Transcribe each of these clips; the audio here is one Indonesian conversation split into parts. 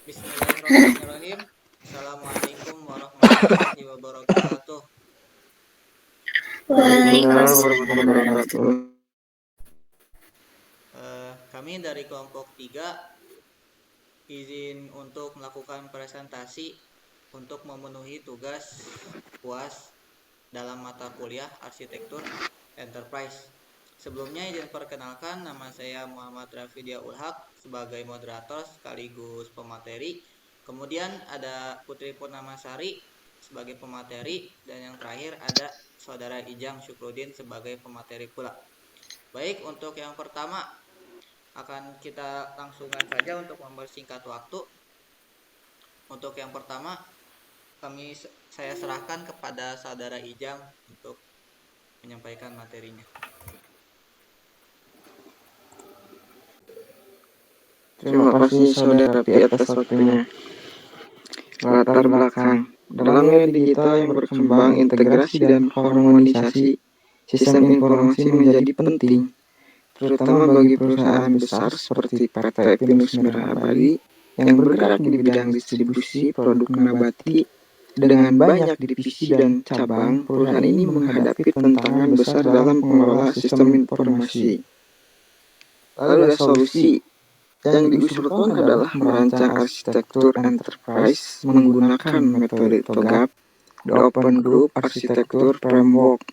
Bismillahirrahmanirrahim. Assalamualaikum warahmatullahi wabarakatuh. Waalaikumsalam warahmatullahi wabarakatuh. Kami dari kelompok 3 izin untuk melakukan presentasi untuk memenuhi tugas UAS dalam mata kuliah Arsitektur Enterprise. Sebelumnya izin perkenalkan, nama saya Muhammad Rafidia Ulhaq sebagai moderator sekaligus pemateri. Kemudian ada Putri Purnamasari sebagai pemateri, dan yang terakhir ada Saudara Ijang Syukrudin sebagai pemateri pula. Baik, untuk yang pertama akan kita langsungkan saja untuk mempersingkat waktu. Untuk yang pertama saya serahkan kepada Saudara Ijang untuk menyampaikan materinya. Terima kasih Saudara Pi atas waktunya. Latar belakang. Dalam era digital yang berkembang, integrasi dan harmonisasi sistem informasi menjadi penting, terutama bagi perusahaan besar seperti PT Pinus Merah Abadi yang bergerak di bidang distribusi produk nabati. Dengan banyak divisi dan cabang, perusahaan ini menghadapi tantangan besar dalam mengelola sistem informasi. Lalu ada solusi yang diusulkan adalah merancang arsitektur enterprise menggunakan metode TOGAF, The Open Group Architecture Framework.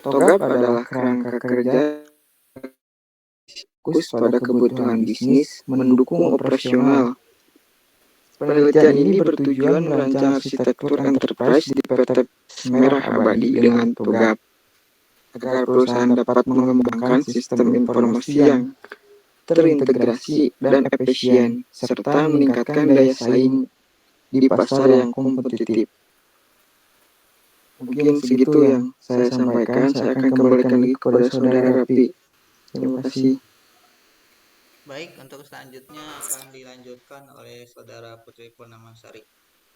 TOGAF adalah kerangka kerja fokus pada kebutuhan bisnis, mendukung operasional. Penelitian ini bertujuan merancang arsitektur enterprise di PT Merah Abadi dengan TOGAF, agar perusahaan dapat mengembangkan sistem informasi yang terintegrasi dan efisien, serta meningkatkan daya saing di pasar yang kompetitif. Mungkin segitu yang saya sampaikan. Saya akan kembalikan lagi kepada Saudara Rapi. Terima kasih. Baik, untuk selanjutnya akan dilanjutkan oleh Saudara Putri Purnamasari.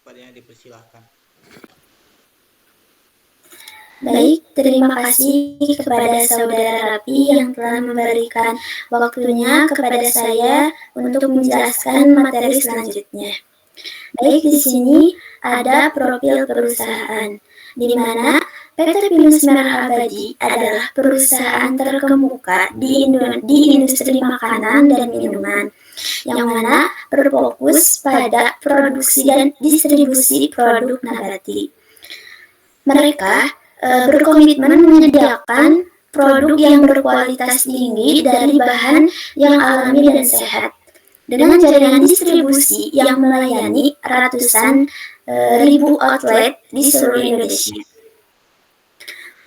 Kepadanya dipersilahkan. Baik, terima kasih kepada Saudara Rapi yang telah memberikan waktunya kepada saya untuk menjelaskan materi selanjutnya. Baik, di sini ada profil perusahaan, di mana PT Pinus Merah Abadi adalah perusahaan terkemuka di industri makanan dan minuman, yang mana berfokus pada produksi dan distribusi produk nabati. Mereka berkomitmen menyediakan produk yang berkualitas tinggi dari bahan yang alami dan sehat, dengan jaringan distribusi yang melayani ratusan ribu outlet di seluruh Indonesia.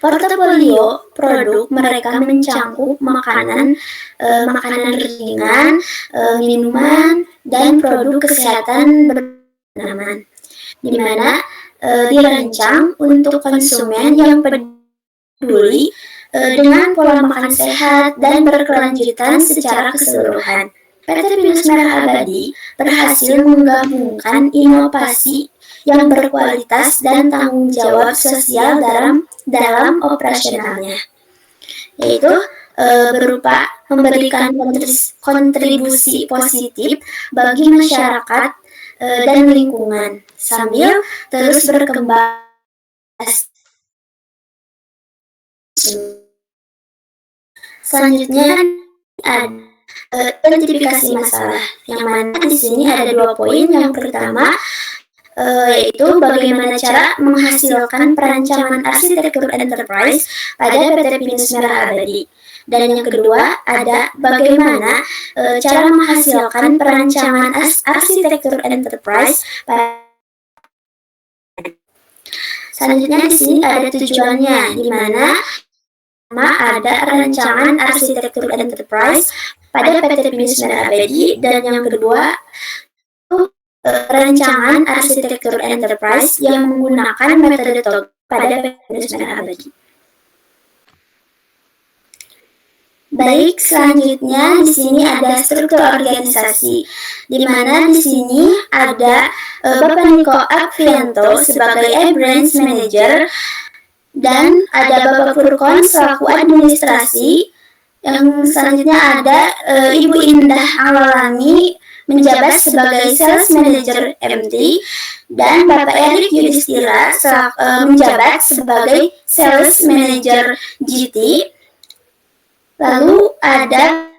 Portofolio produk mereka mencangkup makanan ringan, minuman, dan produk kesehatan bertanaman, di mana dirancang untuk konsumen yang peduli dengan pola makan sehat dan berkelanjutan secara keseluruhan. PT Pinus Merah Abadi berhasil menggabungkan inovasi yang berkualitas dan tanggung jawab sosial dalam operasionalnya, yaitu berupa memberikan kontribusi positif bagi masyarakat dan lingkungan, sambil terus berkembang. Selanjutnya ada identifikasi masalah, yang mana di sini ada 2 poin. Yang pertama yaitu bagaimana cara menghasilkan perancangan arsitektur enterprise pada PT Pinus Merah Abadi. Dan yang kedua ada bagaimana cara menghasilkan perancangan arsitektur enterprise pada. Selanjutnya di sini ada tujuannya, di mana ada rancangan arsitektur enterprise pada PT Pinus Merah Abadi, dan yang kedua rancangan arsitektur enterprise yang menggunakan metode TOGAF pada PT Pinus Merah Abadi. Baik, selanjutnya di sini ada struktur organisasi, di mana di sini ada Bapak Niko Akvianto sebagai branch manager, dan ada Bapak Furkon selaku administrasi. Yang selanjutnya ada Ibu Indah Alalani menjabat sebagai Sales Manager MT, dan Bapak Erik Yudhistira menjabat sebagai Sales Manager GT. Lalu ada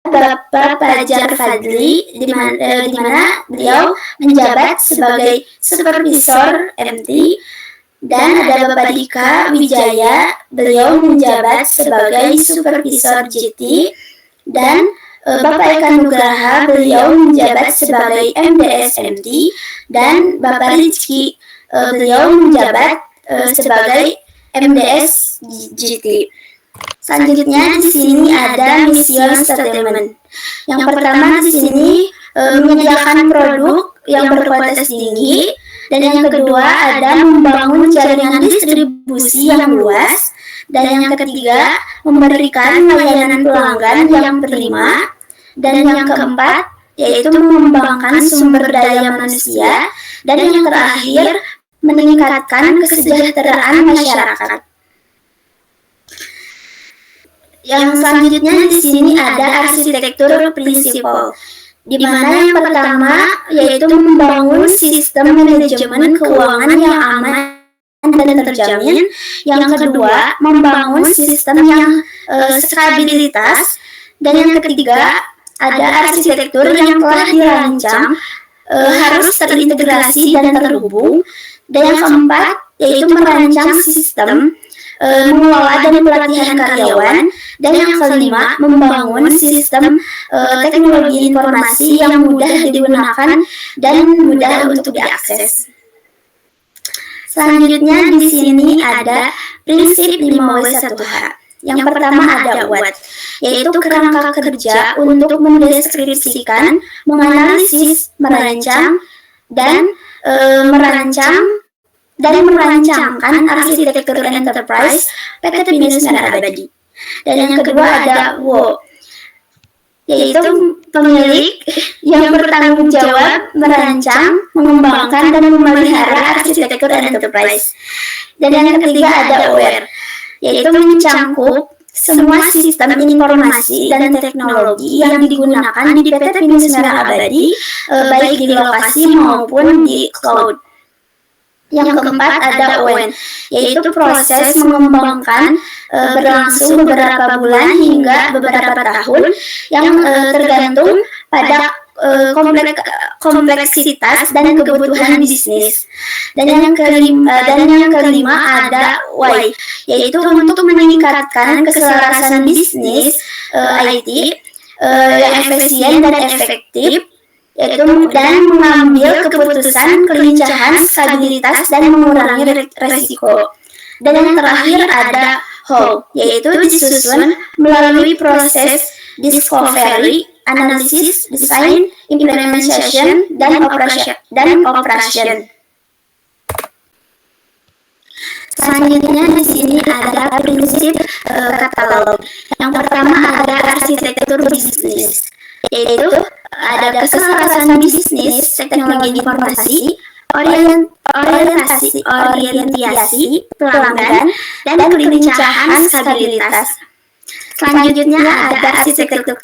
Bapak Fajar Fadli, di mana beliau menjabat sebagai Supervisor MT, dan ada Bapak Dika Wijaya, beliau menjabat sebagai Supervisor GT, dan Bapak Eka Nugraha, beliau menjabat sebagai MDS MT, dan Bapak Rizky, beliau menjabat sebagai MDS GT. Selanjutnya di sini ada mission statement. Yang pertama di sini menyediakan produk yang berkualitas tinggi, dan yang kedua ada membangun jaringan distribusi yang luas, dan yang ketiga memberikan layanan pelanggan yang prima, dan yang keempat yaitu mengembangkan sumber daya manusia, dan yang terakhir meningkatkan kesejahteraan masyarakat. Yang selanjutnya di sini ada arsitektur prinsipal, di mana yang pertama yaitu membangun sistem manajemen keuangan yang aman dan terjamin. Yang kedua, membangun sistem yang stabilitas, dan yang ketiga ada arsitektur yang telah dirancang harus terintegrasi dan terhubung, dan yang keempat yaitu merancang sistem, mengelola dan pelatihan karyawan, dan yang kelima membangun sistem teknologi informasi yang mudah digunakan dan mudah untuk diakses. Selanjutnya di sini ada prinsip 5W1H. Yang pertama ada WAT, yaitu kerangka kerja untuk mendeskripsikan, menganalisis, merancang, dan merancangkan arsitektur enterprise PT Pinus Merah Abadi. Dan yang kedua ada WO, yaitu pemilik yang bertanggung jawab merancang, mengembangkan, dan memelihara arsitektur enterprise. Dan yang ketiga ada AWARE, yaitu mencangkup semua sistem informasi dan teknologi yang digunakan di PT Pinus Merah Abadi, baik di lokasi maupun di cloud. Yang keempat ada ON, yaitu proses mengembangkan berlangsung beberapa bulan hingga beberapa tahun yang tergantung pada kompleksitas dan kebutuhan bisnis. Dan yang kelima ada Y, yaitu untuk meningkatkan keselarasan bisnis IT yang efisien dan efektif, yaitu dan mengambil keputusan, kelincahan, stabilitas, dan mengurangi resiko. Dan yang terakhir ada how, yaitu disusun melalui proses discovery, analisis, design, implementation, dan operation. Selanjutnya di sini ada prinsip katalog. Yang pertama ada arsitektur bisnis, yaitu ada keselarasan bisnis, teknologi informasi, orientasi pelanggan, dan kelincahan stabilitas. Selanjutnya ada arsitektur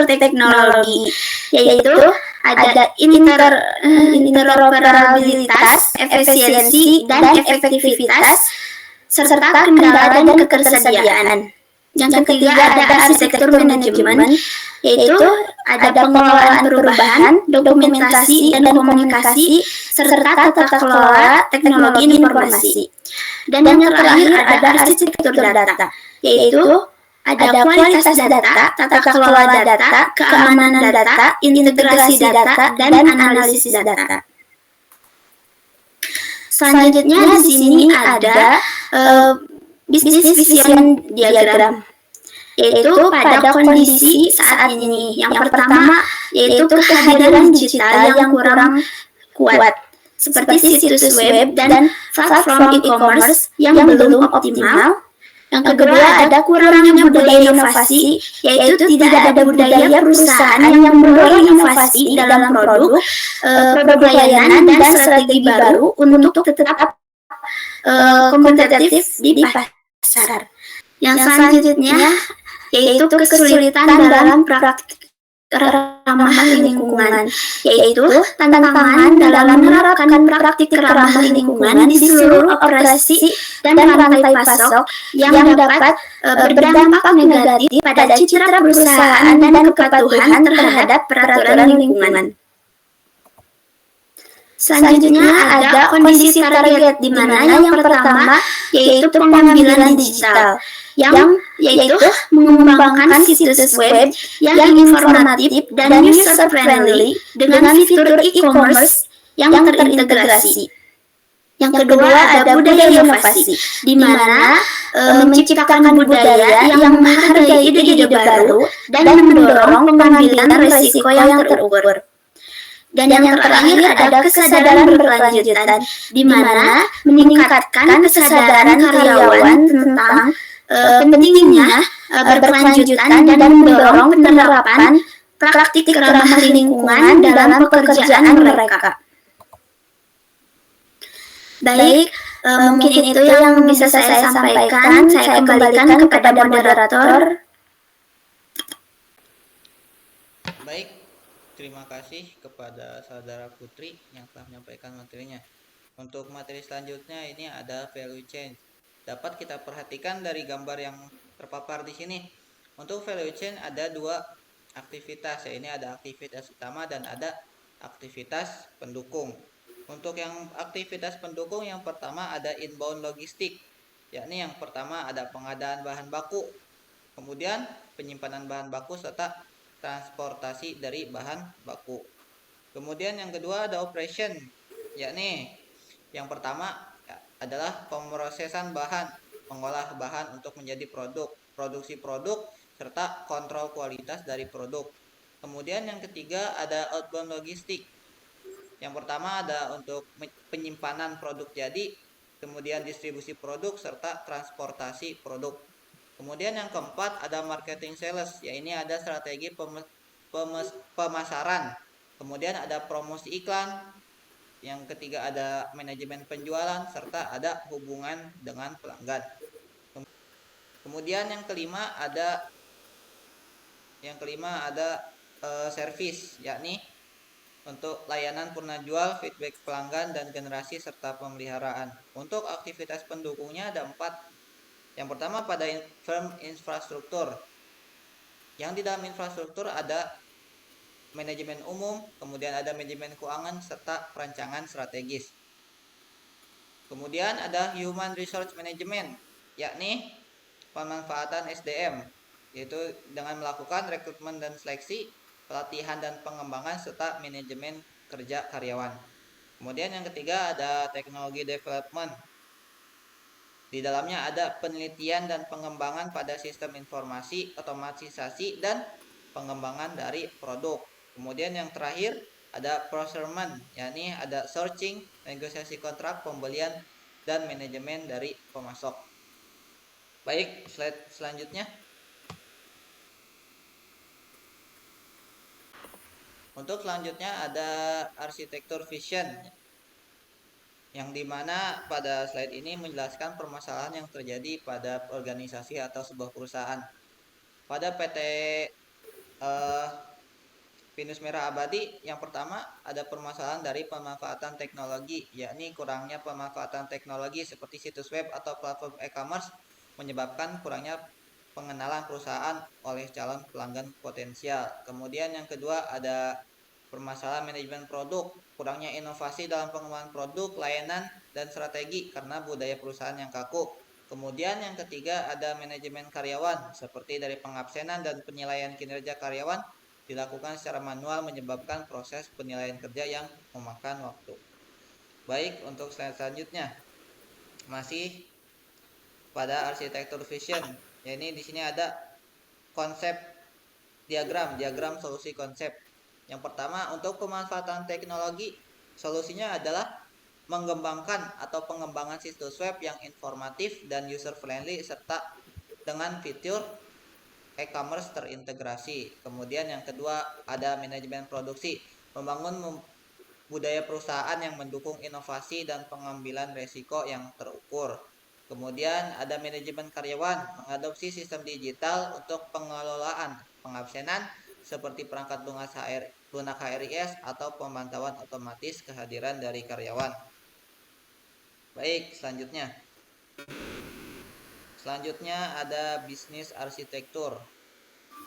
teknologi, yaitu ada interoperabilitas, efisiensi, dan efektivitas, serta kendala dan ketersediaan. Yang ketiga ada arsitektur manajemen, yaitu ada pengelolaan perubahan, dokumentasi dan komunikasi, serta tata kelola teknologi informasi. Dan yang terakhir ada arsitektur data, yaitu ada kualitas data, tata kelola data, keamanan data, integrasi data, dan analisis data. Selanjutnya di sini ada Business Vision Diagram, yaitu pada kondisi saat ini. Yang pertama yaitu kehadiran digital yang kurang kuat, seperti situs web dan platform e-commerce yang belum optimal. Yang kedua ada kurangnya budaya inovasi, yaitu tidak ada budaya perusahaan yang mendorong inovasi dalam produk, pelayanan, dan strategi baru untuk tetap kompetitif di pasar. Yang selanjutnya yaitu kesulitan dalam praktik keramah lingkungan, yaitu tantangan dalam menerapkan praktik keramah lingkungan di seluruh operasi dan rantai pasok yang dapat berdampak negatif pada citra perusahaan dan kepatuhan terhadap peraturan lingkungan. Selanjutnya ada kondisi target, di mana yang pertama yaitu pengambilan digital, yaitu mengembangkan situs web yang informatif dan user friendly dengan fitur e-commerce yang terintegrasi. Yang kedua ada budaya inovasi, di mana menciptakan budaya yang menghargai ide-ide baru dan mendorong pengambilan risiko yang terukur. Dan yang terakhir ada kesadaran berkelanjutan, di mana meningkatkan kesadaran karyawan tentang pentingnya berkelanjutan dan mendorong penerapan praktik ramah lingkungan dalam pekerjaan mereka. Baik, mungkin itu yang bisa saya sampaikan. Saya kembalikan kepada moderator. Baik, terima kasih kepada saudara Putri yang telah menyampaikan materinya. Untuk materi selanjutnya ini ada value chain. Dapat kita perhatikan dari gambar yang terpapar di sini. Untuk value chain ada dua aktivitas, ya ini ada aktivitas utama dan ada aktivitas pendukung. Untuk yang aktivitas pendukung yang pertama ada inbound logistik, yakni yang pertama ada pengadaan bahan baku, kemudian penyimpanan bahan baku serta transportasi dari bahan baku. Kemudian yang kedua ada operation, yakni yang pertama adalah pemrosesan bahan, mengolah bahan untuk menjadi produk, produksi produk, serta kontrol kualitas dari produk. Kemudian yang ketiga ada outbound logistik. Yang pertama ada untuk penyimpanan produk jadi, kemudian distribusi produk, serta transportasi produk. Kemudian yang keempat ada marketing sales, ya ini ada strategi pemasaran. Kemudian ada promosi iklan. Yang ketiga ada manajemen penjualan, serta ada hubungan dengan pelanggan. Kemudian yang kelima ada service, yakni untuk layanan purna jual, feedback pelanggan, dan generasi serta pemeliharaan. Untuk aktivitas pendukungnya ada 4. Yang pertama pada firm infrastruktur. Yang di dalam infrastruktur ada manajemen umum, kemudian ada manajemen keuangan, serta perancangan strategis. Kemudian ada human resource management, yakni pemanfaatan SDM, yaitu dengan melakukan rekrutmen dan seleksi, pelatihan dan pengembangan, serta manajemen kerja karyawan. Kemudian yang ketiga ada teknologi development. Di dalamnya ada penelitian dan pengembangan pada sistem informasi, otomatisasi, dan pengembangan dari produk. Kemudian yang terakhir ada procurement, yakni ada sourcing, negosiasi kontrak, pembelian, dan manajemen dari pemasok. Baik, slide selanjutnya. Untuk selanjutnya ada arsitektur vision, yang dimana pada slide ini menjelaskan permasalahan yang terjadi pada organisasi atau sebuah perusahaan. Pada PT Pinus Merah Abadi, yang pertama ada permasalahan dari pemanfaatan teknologi, yakni kurangnya pemanfaatan teknologi seperti situs web atau platform e-commerce menyebabkan kurangnya pengenalan perusahaan oleh calon pelanggan potensial. Kemudian yang kedua ada permasalahan manajemen produk, kurangnya inovasi dalam pengembangan produk, layanan, dan strategi karena budaya perusahaan yang kaku. Kemudian yang ketiga ada manajemen karyawan, seperti dari pengabsenan dan penilaian kinerja karyawan dilakukan secara manual menyebabkan proses penilaian kerja yang memakan waktu. Baik, untuk slide selanjutnya masih pada arsitektur vision. Ya, ini di sini ada konsep diagram solusi konsep. Yang pertama, untuk pemanfaatan teknologi, solusinya adalah mengembangkan atau pengembangan situs web yang informatif dan user friendly serta dengan fitur e-commerce terintegrasi. Kemudian yang kedua ada manajemen produksi, membangun budaya perusahaan yang mendukung inovasi dan pengambilan resiko yang terukur. Kemudian ada manajemen karyawan, mengadopsi sistem digital untuk pengelolaan pengabsenan, seperti perangkat lunak HRIS atau pemantauan otomatis kehadiran dari karyawan. Baik, selanjutnya ada bisnis arsitektur.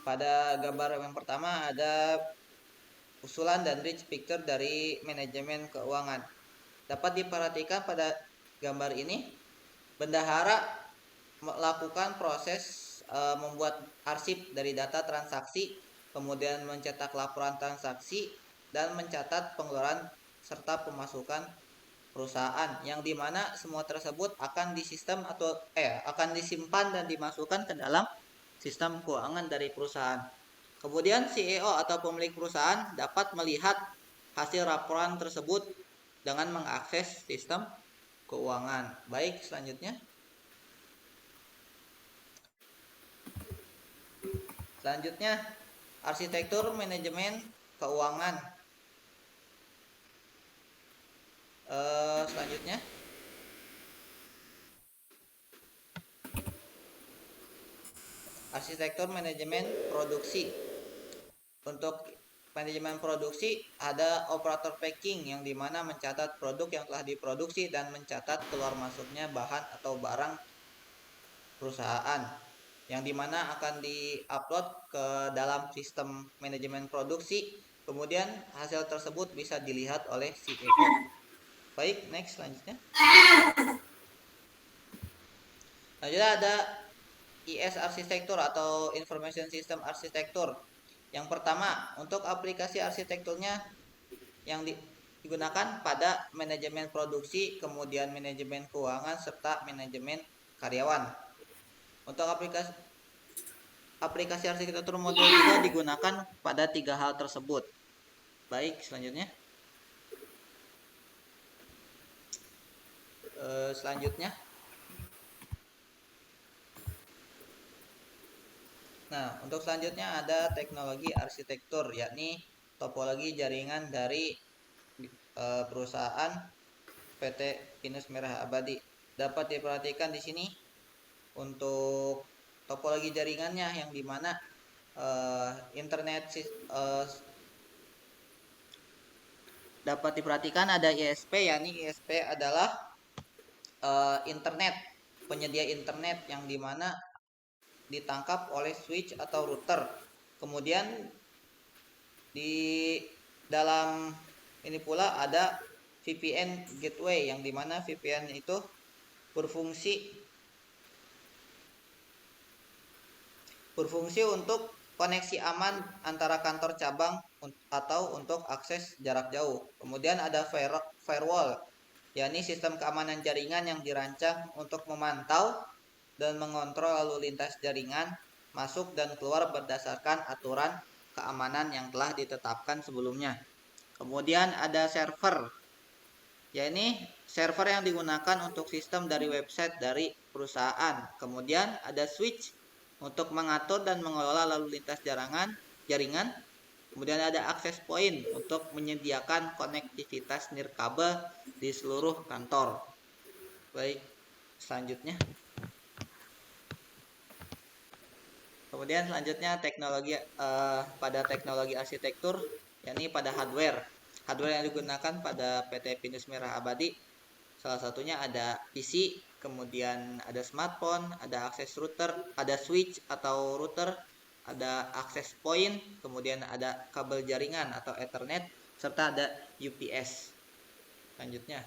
Pada gambar yang pertama ada usulan dan rich picture dari manajemen keuangan. Dapat diperhatikan pada gambar ini, bendahara melakukan proses membuat arsip dari data transaksi, kemudian mencetak laporan transaksi, dan mencatat pengeluaran serta pemasukan perusahaan, yang dimana semua tersebut akan akan disimpan dan dimasukkan ke dalam sistem keuangan dari perusahaan. Kemudian CEO atau pemilik perusahaan dapat melihat hasil laporan tersebut dengan mengakses sistem keuangan. Baik, selanjutnya arsitektur manajemen keuangan. Selanjutnya arsitektur manajemen produksi. Untuk manajemen produksi ada operator packing, yang dimana mencatat produk yang telah diproduksi dan mencatat keluar masuknya bahan atau barang perusahaan, yang dimana akan diupload ke dalam sistem manajemen produksi. Kemudian hasil tersebut bisa dilihat oleh CEO. Baik, next, selanjutnya ada IS arsitektur atau Information System Arsitektur. Yang pertama, untuk aplikasi arsitekturnya yang digunakan pada manajemen produksi, kemudian manajemen keuangan, serta manajemen karyawan. Untuk aplikasi arsitektur modul juga digunakan pada 3 hal tersebut. Baik, selanjutnya Nah, untuk selanjutnya ada teknologi arsitektur, yakni topologi jaringan dari perusahaan PT Pinus Merah Abadi. Dapat diperhatikan di sini untuk topologi jaringannya, yang dimana dapat diperhatikan ada ISP, yakni ISP adalah internet, penyedia internet, yang dimana ditangkap oleh switch atau router. Kemudian di dalam ini pula ada VPN gateway, yang dimana VPN itu berfungsi untuk koneksi aman antara kantor cabang atau untuk akses jarak jauh. Kemudian ada firewall, yakni sistem keamanan jaringan yang dirancang untuk memantau dan mengontrol lalu lintas jaringan masuk dan keluar berdasarkan aturan keamanan yang telah ditetapkan sebelumnya. Kemudian ada server, yakni server yang digunakan untuk sistem dari website dari perusahaan. Kemudian ada switch untuk mengatur dan mengelola lalu lintas jaringan. Kemudian ada access point untuk menyediakan konektivitas nirkabel di seluruh kantor. Baik, selanjutnya. Kemudian selanjutnya pada teknologi arsitektur, yakni pada hardware yang digunakan pada PT Pinus Merah Abadi. Salah satunya ada PC, kemudian ada smartphone, ada akses router, ada switch atau router, ada access point, kemudian ada kabel jaringan atau Ethernet, serta ada UPS. Selanjutnya,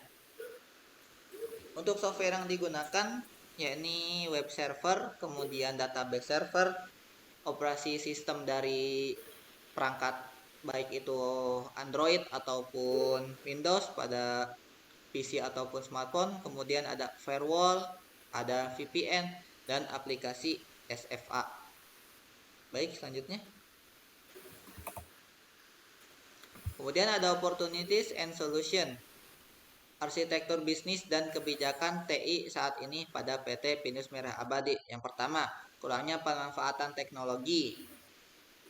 untuk software yang digunakan yakni web server, kemudian database server, operasi sistem dari perangkat baik itu Android ataupun Windows pada PC ataupun smartphone. Kemudian ada firewall, ada VPN, dan aplikasi SFA. Baik, selanjutnya. Kemudian ada opportunities and solution, arsitektur bisnis dan kebijakan TI saat ini pada PT Pinus Merah Abadi. Yang pertama, kurangnya pemanfaatan teknologi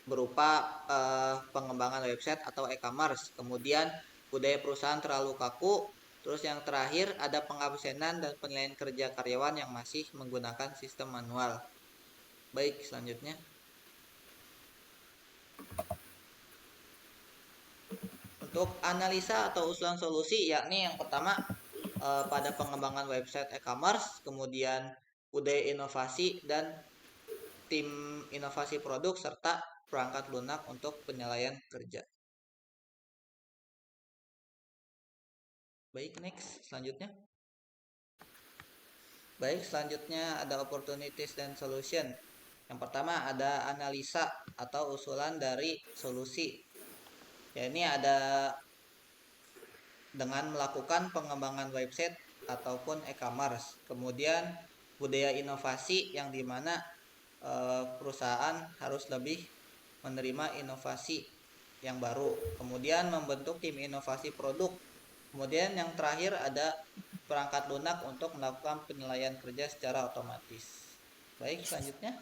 berupa pengembangan website atau e-commerce. Kemudian budaya perusahaan terlalu kaku. Terus yang terakhir ada pengabsenan dan penilaian kerja karyawan yang masih menggunakan sistem manual. Baik, selanjutnya. Untuk analisa atau usulan solusi, yakni yang pertama pada pengembangan website e-commerce, kemudian budaya inovasi dan tim inovasi produk serta perangkat lunak untuk penilaian kerja. Baik, next selanjutnya. Baik, selanjutnya ada opportunities dan solution. Yang pertama ada analisa atau usulan dari solusi. Ya, ini ada dengan melakukan pengembangan website ataupun e-commerce. Kemudian budaya inovasi yang dimana perusahaan harus lebih menerima inovasi yang baru. Kemudian membentuk tim inovasi produk. Kemudian yang terakhir ada perangkat lunak untuk melakukan penilaian kerja secara otomatis. Baik, selanjutnya.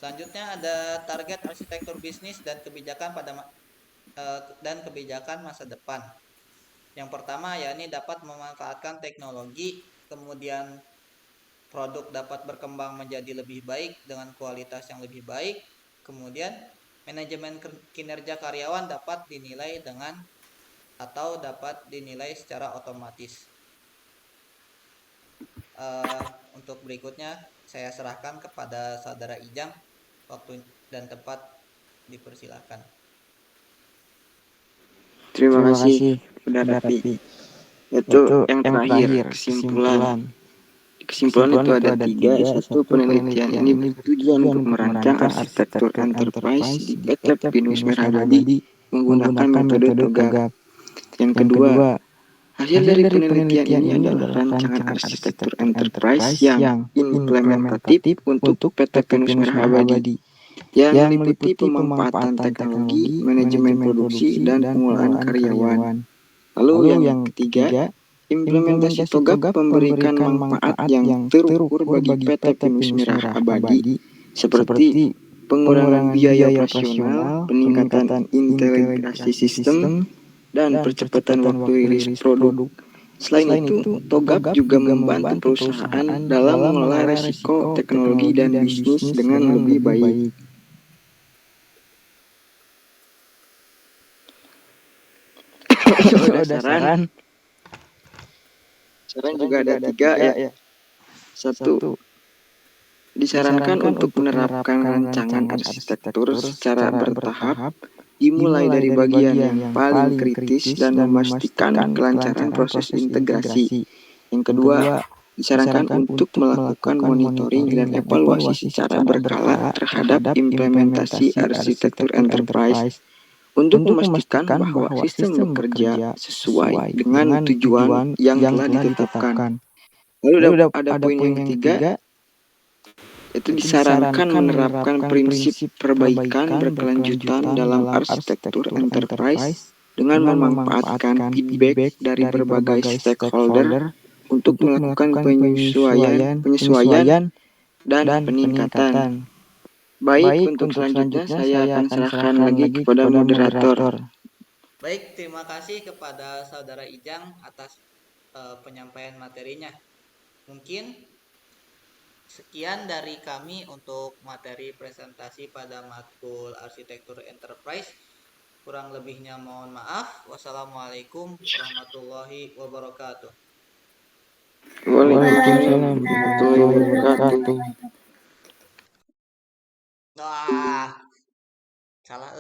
Selanjutnya ada target arsitektur bisnis dan kebijakan masa depan. Yang pertama yakni dapat memanfaatkan teknologi, kemudian produk dapat berkembang menjadi lebih baik dengan kualitas yang lebih baik. Kemudian manajemen kinerja karyawan dapat dinilai secara otomatis. Untuk berikutnya saya serahkan kepada saudara Ijang. Waktu dan tempat dipersilakan. Terima kasih Saudara Rapi. Itu yang terakhir, kesimpulan. Kesimpulan itu ada 3. Satu, penelitian ini bertujuan untuk merancang arsitektur enterprise di PT Pinus Merah Abadi menggunakan metode TOGAP. Yang kedua, hasil dari penelitian ini adalah rancangan arsitektur enterprise yang implementatif untuk PT Pinus Merah Abadi, yang meliputi pemanfaatan teknologi, manajemen produksi, dan pengolahan karyawan. Lalu yang ketiga, implementasi TOGAP memberikan manfaat yang terukur bagi PT Pinus Merah Abadi seperti pengurangan biaya operasional, peningkatan integrasi sistem, dan percepatan waktu rilis produk. Selain itu, TOGAP juga membantu perusahaan dalam mengelola risiko teknologi dan bisnis dengan lebih baik. Saran juga ada 3 ya. 1. Disarankan untuk menerapkan rancangan arsitektur secara bertahap, dimulai dari bagian yang paling kritis dan memastikan kelancaran proses integrasi. Yang kedua, disarankan untuk melakukan monitoring dan evaluasi secara berkala terhadap implementasi arsitektur enterprise untuk memastikan bahwa sistem bekerja sesuai dengan tujuan yang telah ditetapkan. Lalu ada poin yang ketiga, itu disarankan menerapkan prinsip perbaikan berkelanjutan dalam arsitektur enterprise dengan memanfaatkan feedback dari berbagai stakeholder untuk melakukan penyesuaian dan peningkatan. Baik, untuk selanjutnya saya akan serahkan lagi kepada moderator. Baik, terima kasih kepada saudara Ijang atas penyampaian materinya. Mungkin sekian dari kami untuk materi presentasi pada matkul arsitektur enterprise. Kurang lebihnya mohon maaf. Wassalamualaikum warahmatullahi wabarakatuh. Waalaikumsalam warahmatullahi wabarakatuh. Salah